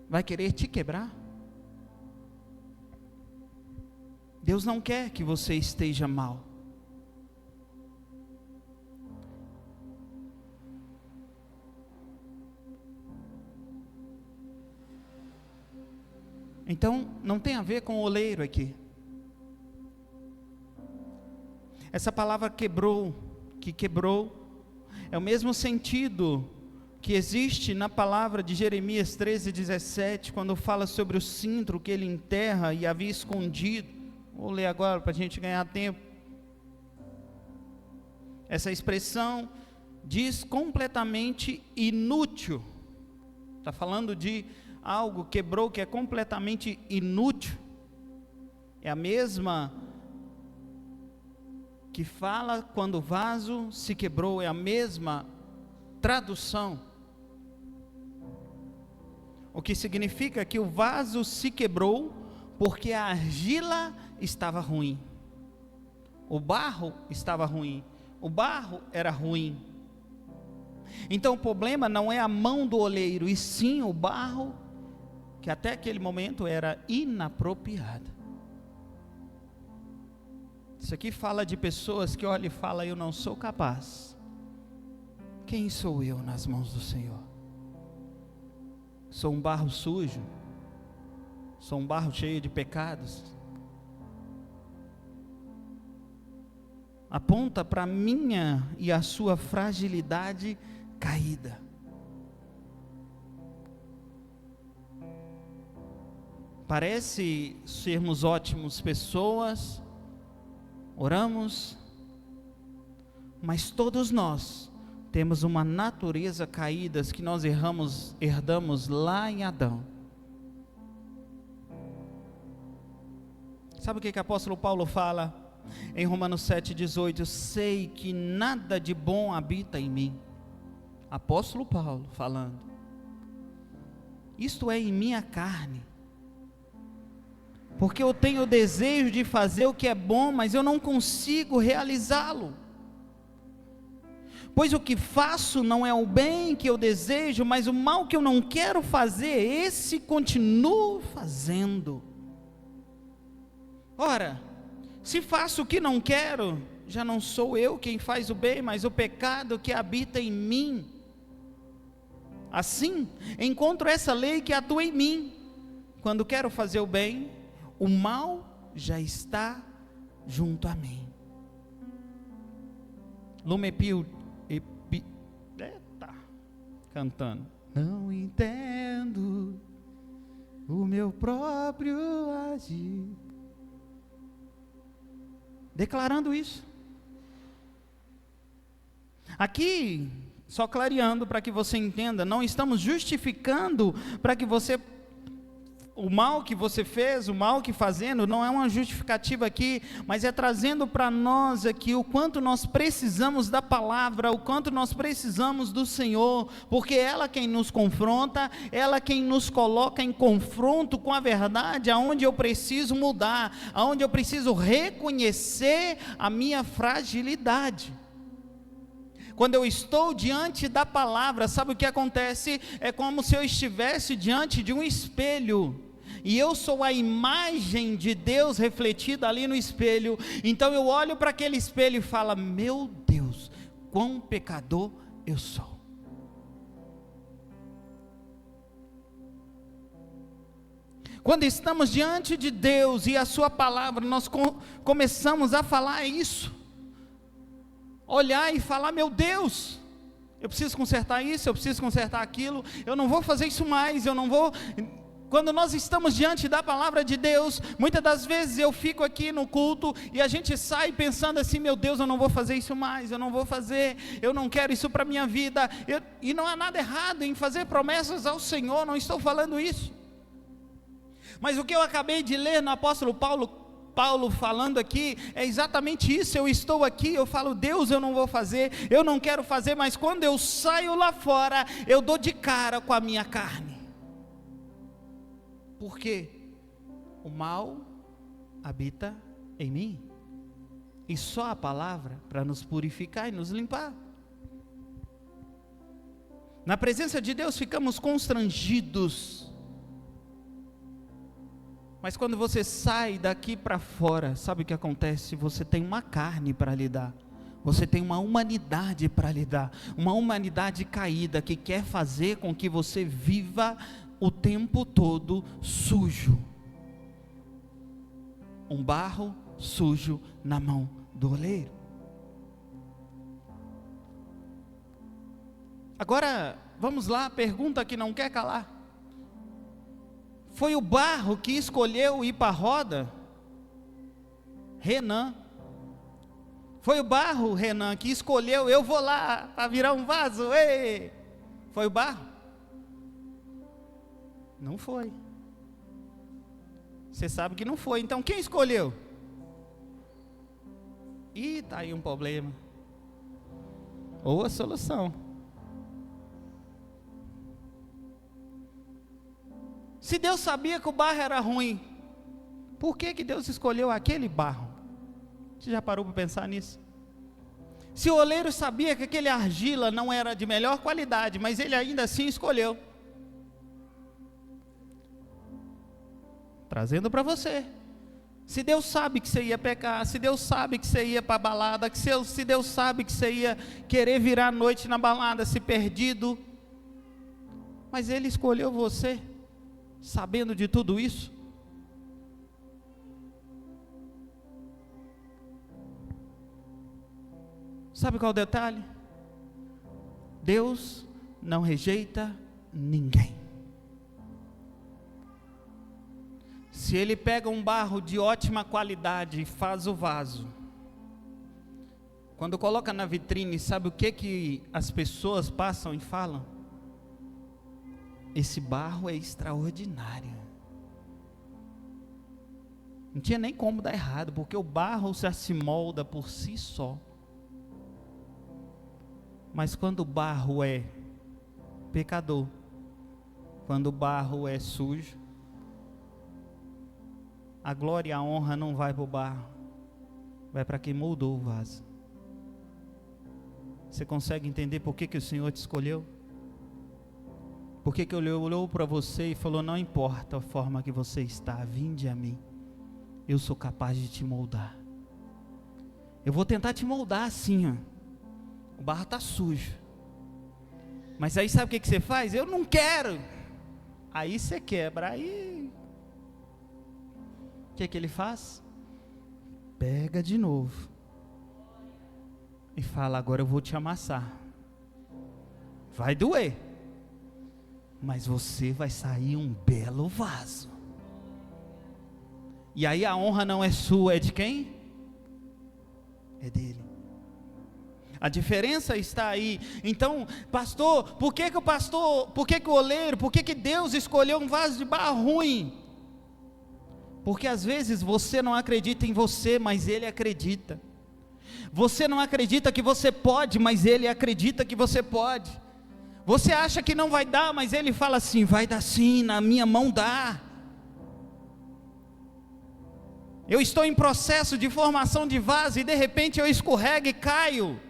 A: vai querer te quebrar? Deus não quer que você esteja mal. Então, não tem a ver com o oleiro aqui. Essa palavra quebrou, é o mesmo sentido que existe na palavra de Jeremias 13:17, quando fala sobre o cinto que ele enterra e havia escondido. Vou ler agora para a gente ganhar tempo. Essa expressão diz completamente inútil. Está falando de algo quebrou que é completamente inútil. É a mesma que fala quando o vaso se quebrou, é a mesma tradução. O que significa que o vaso se quebrou porque a argila estava ruim. O barro estava ruim. O barro era ruim. Então o problema não é a mão do oleiro, e sim o barro, que até aquele momento era inapropriado. Isso aqui fala de pessoas que olham e falam: eu não sou capaz. Quem sou eu nas mãos do Senhor? Sou um barro sujo, sou um barro cheio de pecados. Aponta para a minha e a sua fragilidade caída. Parece sermos ótimas pessoas, oramos, mas todos nós temos uma natureza caída que nós herdamos lá em Adão. Sabe o que o apóstolo Paulo fala em Romanos 7,18? Sei que nada de bom habita em mim. Apóstolo Paulo falando. Isto é em minha carne. Porque eu tenho o desejo de fazer o que é bom, mas eu não consigo realizá-lo. Pois o que faço não é o bem que eu desejo, mas o mal que eu não quero fazer, esse continuo fazendo. Ora, se faço o que não quero, já não sou eu quem faz o bem, mas o pecado que habita em mim. Assim, encontro essa lei que atua em mim. Quando quero fazer o bem, o mal já está junto a mim. Lumepio cantando. Não entendo o meu próprio agir. Declarando isso. Aqui, só clareando para que você entenda, não estamos justificando para que você, o mal que você fez, o mal que fazendo, não é uma justificativa aqui, mas é trazendo para nós aqui o quanto nós precisamos da palavra, o quanto nós precisamos do Senhor, porque ela quem nos confronta, ela quem nos coloca em confronto com a verdade, aonde eu preciso mudar, aonde eu preciso reconhecer a minha fragilidade. Quando eu estou diante da palavra, sabe o que acontece? É como se eu estivesse diante de um espelho, e eu sou a imagem de Deus refletida ali no espelho. Então eu olho para aquele espelho e falo: meu Deus, quão pecador eu sou. Quando estamos diante de Deus e a sua palavra, nós começamos a falar isso, olhar e falar: meu Deus, eu preciso consertar isso, eu preciso consertar aquilo, eu não vou fazer isso mais, eu não vou. Quando nós estamos diante da palavra de Deus, muitas das vezes eu fico aqui no culto e a gente sai pensando assim: meu Deus, eu não vou fazer isso mais, eu não vou fazer, eu não quero isso para a minha vida. E não há nada errado em fazer promessas ao Senhor, não estou falando isso. Mas o que eu acabei de ler no apóstolo Paulo falando aqui, é exatamente isso. Eu estou aqui, eu falo: Deus, eu não vou fazer, eu não quero fazer, mas quando eu saio lá fora, eu dou de cara com a minha carne. Por quê? O mal habita em mim, e só a palavra para nos purificar e nos limpar. Na presença de Deus ficamos constrangidos. Mas quando você sai daqui para fora, sabe o que acontece? Você tem uma carne para lidar. Você tem uma humanidade para lidar. Uma humanidade caída que quer fazer com que você viva o tempo todo sujo. Um barro sujo na mão do oleiro. Agora, vamos lá, pergunta que não quer calar. Foi o barro que escolheu ir para a roda? Renan. Foi o barro, Renan, que escolheu, eu vou lá para virar um vaso. Ei! Foi o barro? Não foi. Você sabe que não foi. Então quem escolheu? Ih, está aí um problema. Ou a solução. Se Deus sabia que o barro era ruim, por que Deus escolheu aquele barro? Você já parou para pensar nisso? Se o oleiro sabia que aquele argila não era de melhor qualidade, mas ele ainda assim escolheu. Trazendo para você. Se Deus sabe que você ia pecar, se Deus sabe que você ia para a balada, se Deus sabe que você ia querer virar a noite na balada, se perdido, mas Ele escolheu você, sabendo de tudo isso. Sabe qual é o detalhe? Deus não rejeita ninguém. Se Ele pega um barro de ótima qualidade e faz o vaso, quando coloca na vitrine, sabe o que as pessoas passam e falam? Esse barro é extraordinário. Não tinha nem como dar errado, porque o barro já se molda por si só. Mas quando o barro é pecador, quando o barro é sujo, a glória e a honra não vai para o barro, vai para quem moldou o vaso. Você consegue entender por que o Senhor te escolheu? Por que Ele olhou para você e falou: não importa a forma que você está, vinde a mim, eu sou capaz de te moldar. Eu vou tentar te moldar assim, ó. O barro está sujo, mas aí sabe o que você faz? Eu não quero. Aí você quebra. Aí o que Ele faz? Pega de novo e fala: agora eu vou te amassar. Vai doer, mas você vai sair um belo vaso. E aí a honra não é sua, é de quem? É dele. A diferença está aí. Então, pastor, por que o oleiro, por que Deus escolheu um vaso de barro ruim? Porque às vezes você não acredita em você, mas Ele acredita. Você não acredita que você pode, mas Ele acredita que você pode. Você acha que não vai dar, mas Ele fala assim: vai dar sim, na minha mão dá. Eu estou em processo de formação de vaso e de repente eu escorrego e caio.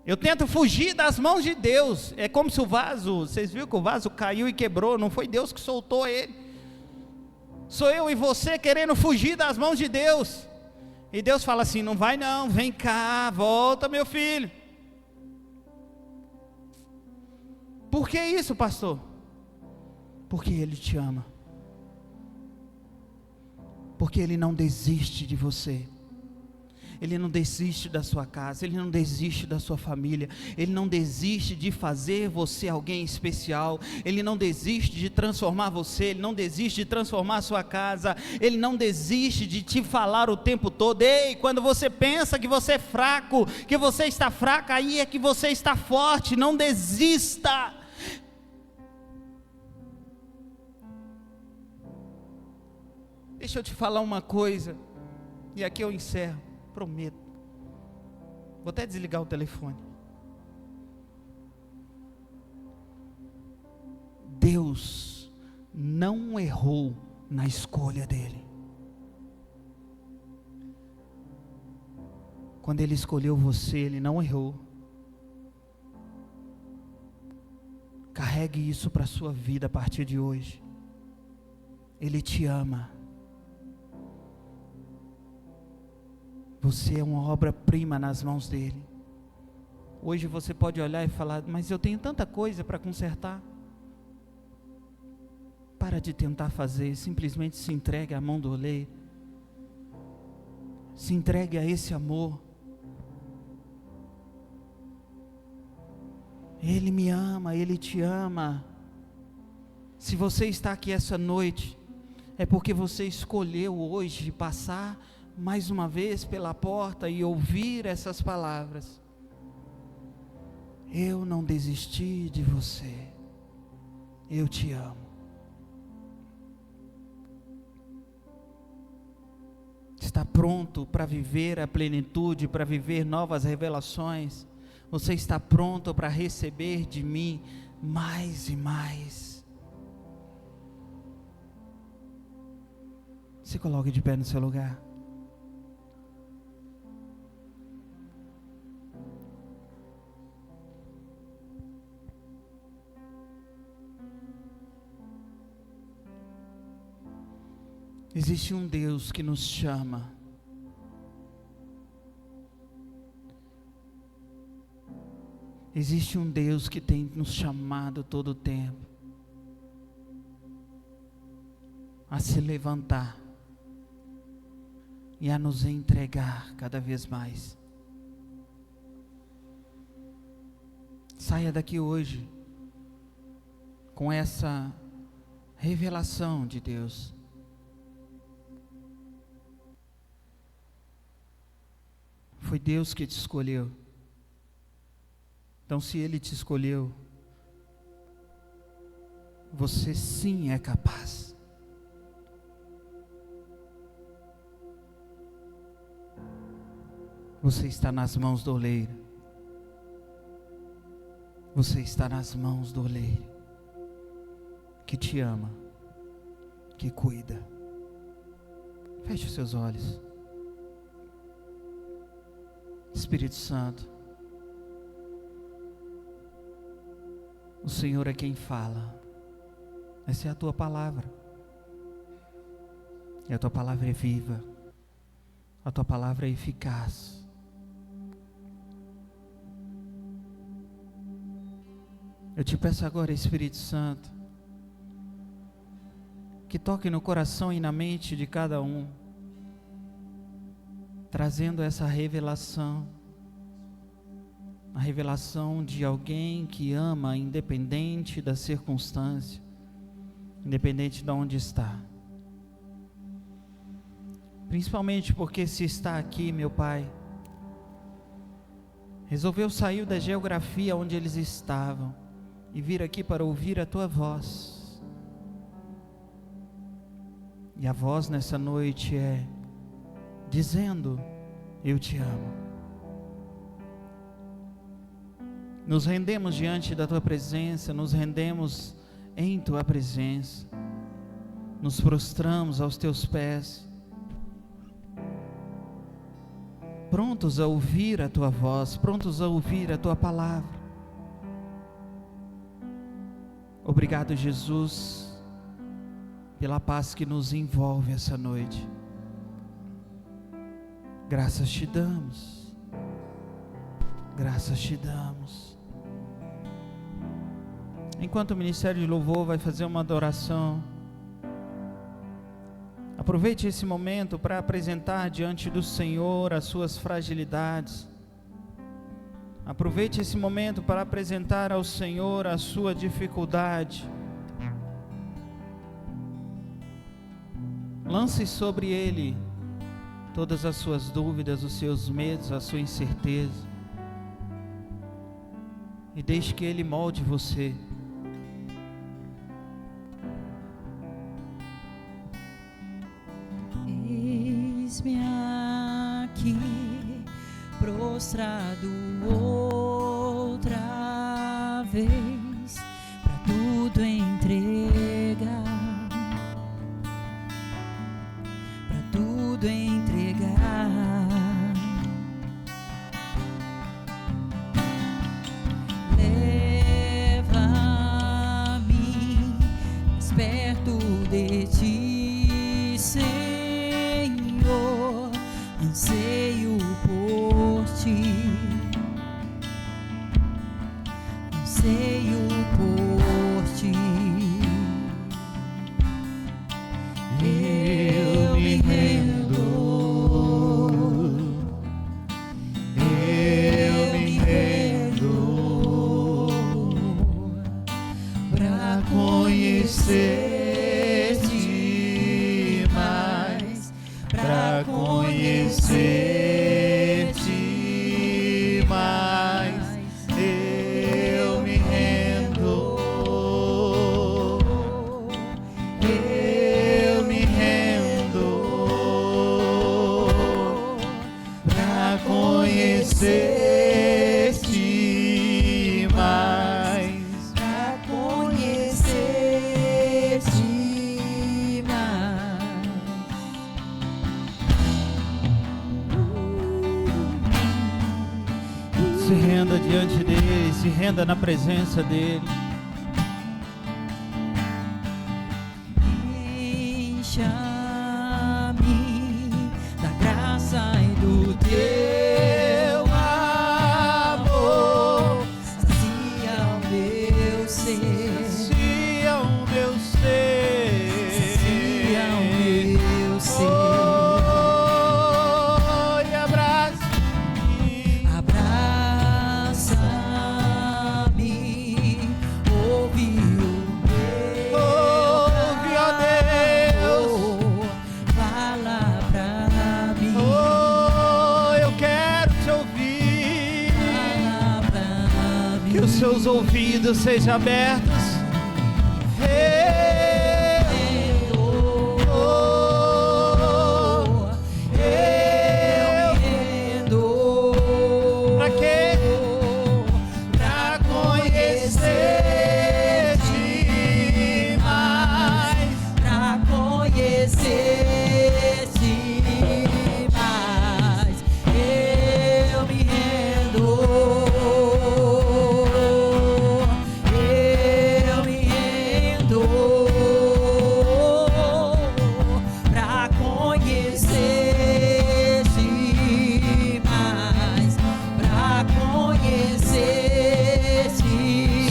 A: Eu tento fugir das mãos de Deus. É como se o vaso, vocês viram que o vaso caiu e quebrou, não foi Deus que soltou ele. Sou eu e você querendo fugir das mãos de Deus. E Deus fala assim: não vai não, vem cá, volta meu filho. Por que isso, pastor? Porque Ele te ama. Porque Ele não desiste de você. Ele não desiste da sua casa, Ele não desiste da sua família, Ele não desiste de fazer você alguém especial, Ele não desiste de transformar você, Ele não desiste de transformar a sua casa, Ele não desiste de te falar o tempo todo. Ei, quando você pensa que você é fraco, que você está fraca, aí é que você está forte. Não desista. Deixa eu te falar uma coisa, e aqui eu encerro, prometo. Vou até desligar o telefone. Deus não errou na escolha dele. Quando Ele escolheu você, Ele não errou. Carregue isso para a sua vida a partir de hoje. Ele te ama. Você é uma obra-prima nas mãos dele. Hoje você pode olhar e falar: mas eu tenho tanta coisa para consertar. Para de tentar fazer, simplesmente se entregue à mão do oleiro. Se entregue a esse amor. Ele me ama, Ele te ama. Se você está aqui essa noite, é porque você escolheu hoje passar mais uma vez pela porta e ouvir essas palavras. Eu não desisti de você. Eu te amo. Está pronto para viver a plenitude, para viver novas revelações? Você está pronto para receber de mim mais e mais? Se coloque de pé no seu lugar. Existe um Deus que nos chama. Existe um Deus que tem nos chamado todo o tempo a se levantar e a nos entregar cada vez mais. Saia daqui hoje com essa revelação de Deus. Foi Deus que te escolheu. Então, se Ele te escolheu, você sim é capaz. Você está nas mãos do oleiro. Você está nas mãos do oleiro, que te ama, que cuida. Feche os seus olhos. Espírito Santo, o Senhor é quem fala. Essa é a tua palavra. E a tua palavra é viva. A tua palavra é eficaz. Eu te peço agora, Espírito Santo, que toque no coração e na mente de cada um, trazendo essa revelação, a revelação de alguém que ama, independente da circunstância, independente de onde está. Principalmente porque se está aqui, meu Pai, resolveu sair da geografia onde eles estavam e vir aqui para ouvir a tua voz. E a voz nessa noite é dizendo: eu te amo. Nos rendemos diante da tua presença, nos rendemos em tua presença, nos prostramos aos teus pés, prontos a ouvir a tua voz, prontos a ouvir a tua palavra. Obrigado, Jesus, pela paz que nos envolve essa noite. Graças te damos, graças te damos. Enquanto o Ministério de Louvor vai fazer uma adoração, aproveite esse momento para apresentar diante do Senhor as suas fragilidades. Aproveite esse momento para apresentar ao Senhor a sua dificuldade. Lance sobre Ele todas as suas dúvidas, os seus medos, a sua incerteza. E deixe que Ele molde você.
B: Eis-me aqui, prostrado outra vez, pra tudo entregar, pra tudo entregar. Leva anseio por ti. Eu me rendo, pra conhecer-te mais, pra conhecer-te mais. Eu me rendo, pra conhecer-te mais, pra conhecer-te mais.
A: Se renda diante dele, se renda na presença dele.
B: Encha-me da graça e do teu amor, sacia o meu ser,
A: Sacia o meu ser,
B: sacia o meu ser.
A: Oh, e abraça-me,
B: Abraça-me, ouve o meu
A: ouve, ó Deus.
B: clamor, fala pra mim,
A: Oh, eu quero te ouvir.
B: fala pra mim.
A: Que os seus ouvidos sejam abertos.
B: Eu me rendo.
A: Pra quê? Pra conhecer-te mais,
B: Pra conhecer-te mais, eu me rendo, eu me rendo, pra conhecer-te mais, pra conhecer-te.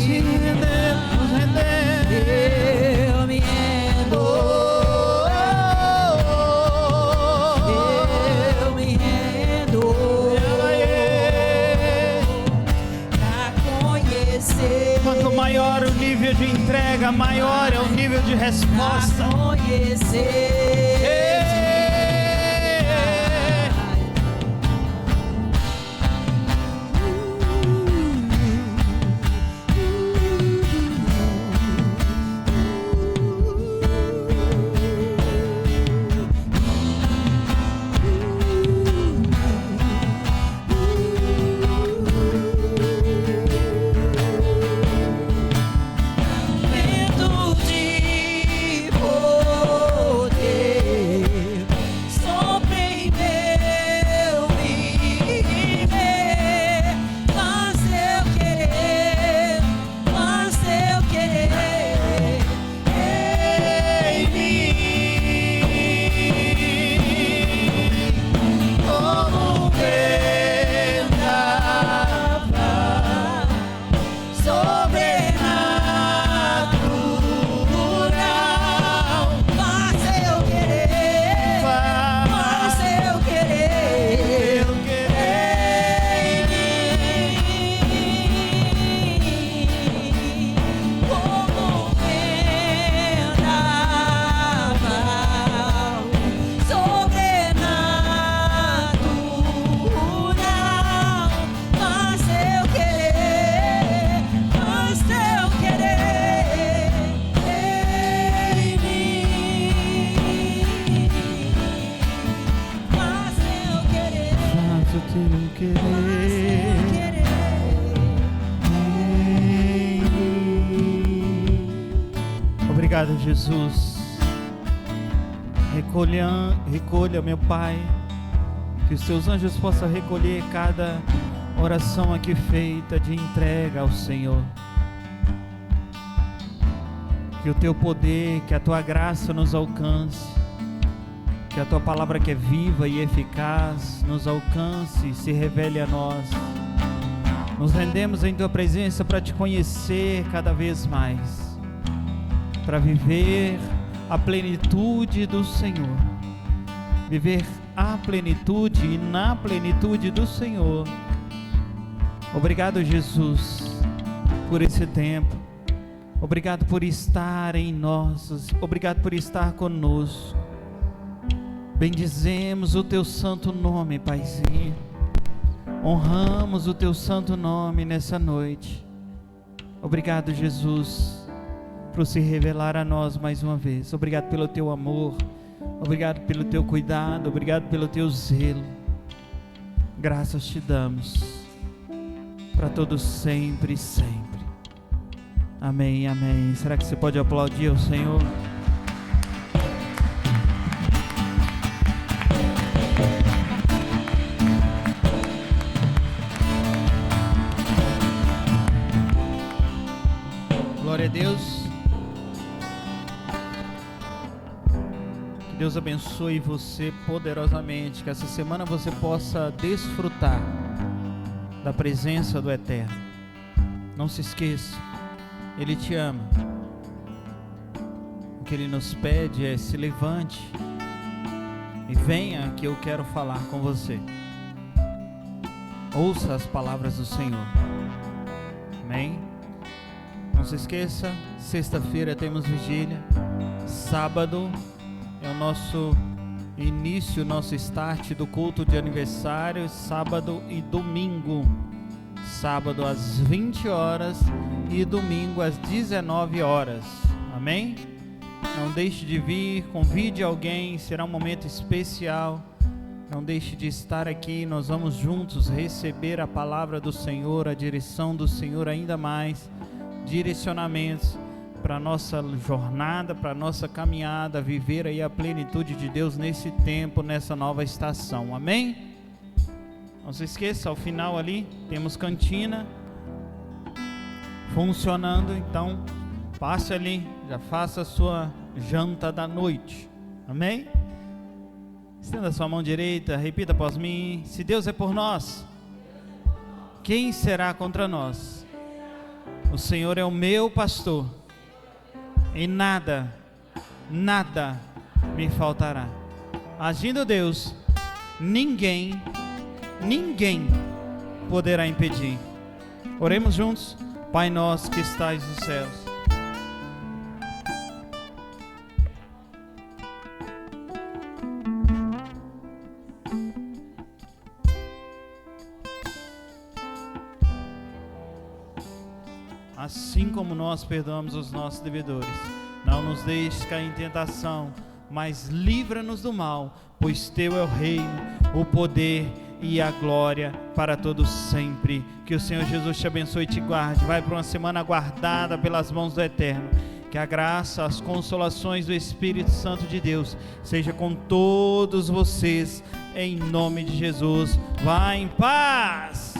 A: se rendemos, rendemos.
B: Eu me rendo, eu me rendo, pra conhecer,
A: Quanto maior o nível de entrega, maior é o nível de resposta.
B: pra conhecer. Vento de poder sopra em meu viver, faz eu querer em mim, como vendaval sobrenatural, faz eu querer
A: Eu quero
B: em mim, como vendaval sobrenatural, faz eu querer em mim, faz eu querer,
A: Faz o teu querer em mim. Obrigado, Jesus. Recolha, meu Pai, que os teus anjos possam recolher cada oração aqui feita de entrega ao Senhor. Que o teu poder, que a tua graça nos alcance, que a tua palavra que é viva e eficaz nos alcance e se revele a nós, Nos rendemos em Tua presença para Te conhecer cada vez mais, para viver a plenitude do Senhor, viver a plenitude e na plenitude do Senhor. Obrigado, Jesus, por esse tempo. Obrigado por estar em nós. Obrigado por estar conosco. Bendizemos o Teu santo nome, Paizinho. Honramos o Teu santo nome nessa noite. Obrigado, Jesus, por se revelar a nós mais uma vez. Obrigado pelo Teu amor. Obrigado pelo Teu cuidado. Obrigado pelo Teu zelo. Graças Te damos para todos sempre e sempre. Amém, amém. Será que você pode aplaudir ao Senhor? Glória a Deus. Que Deus abençoe você poderosamente. Que essa semana você possa desfrutar da presença do Eterno. Não se esqueça, Ele te ama. O que Ele nos pede é: se levante e venha, que eu quero falar com você. Ouça as palavras do Senhor. Amém? Não se esqueça, sexta-feira temos vigília. Sábado é o nosso início, nosso start do culto de aniversário. Sábado e domingo. Sábado às 20 horas e domingo às 19 horas. Amém? Não deixe de vir, convide alguém, será um momento especial. Não deixe de estar aqui, nós vamos juntos receber a palavra do Senhor, a direção do Senhor ainda mais, direcionamentos para a nossa jornada, para a nossa caminhada, viver aí a plenitude de Deus nesse tempo, nessa nova estação. Amém? Não se esqueça, ao final ali temos cantina funcionando, então passe ali, já faça a sua janta da noite. Amém? Estenda a sua mão direita, repita após mim: se Deus é por nós, quem será contra nós? O Senhor é o meu pastor, e nada me faltará. Agindo Deus, ninguém poderá impedir. Oremos juntos. Pai nosso que estais nos céus, assim como nós perdoamos os nossos devedores, não nos deixes cair em tentação, mas livra-nos do mal, pois Teu é o reino, o poder e a glória para todos sempre. Que o Senhor Jesus te abençoe e te guarde. Vai para uma semana guardada pelas mãos do Eterno. Que a graça, as consolações do Espírito Santo de Deus seja com todos vocês, em nome de Jesus. Vá em paz.